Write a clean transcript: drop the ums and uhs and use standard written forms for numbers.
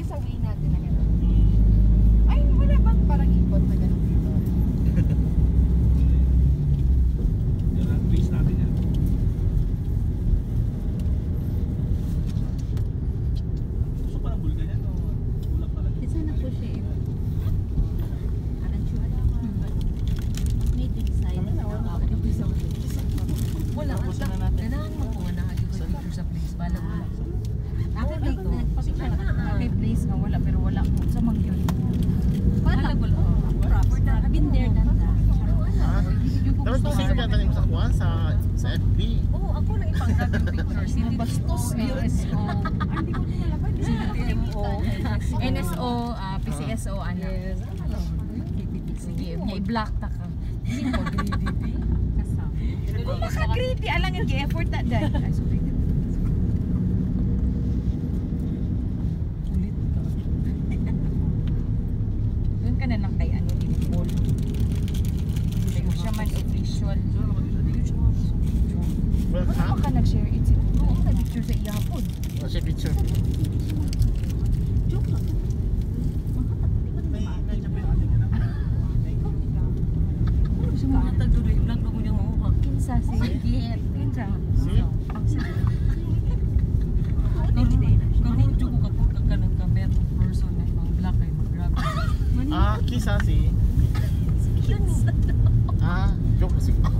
isang way natin na gano'n. Ay, wala bang parang ipot na gano'n dito? Yan ang place natin yan. Gusto pa ng bulkan yan o ulap talaga? Isa na po siya eh. May design. Wala ka sa ganahan mo kung nahagip sa picture sa place. Balang wala. Ako dito. Kay place nga wala pero wala ko sa Mangyol. Parang wala. proper na. I've been there than that. Dapat pa sino ka tanim sa kuwan sa FB. Oo, ako lang ipangrab yung picture. Hindi bastos NSO. CTMO, NSO, PCSO, ano. Sige, niya i-block ta ka. Hindi mo greedy. Kung maka-greedy, alang yung effort na dahil. Ay, sorry. Ulit ka. Doon ka na lang kay ano, Paul. Kaya siya man official. Ano Welcome. ka nag-share it siguro? Ako nag-picture sa iya po. O siya picture. Joke lang. Sumunod doon yung vlog mo niya mo. Kinsa sige. Kinsa. See? Karudyo ko kapag ka ng camera person na ibang black ay mag-grab. Ah, kisa si. Cute. Ah, joke siguro.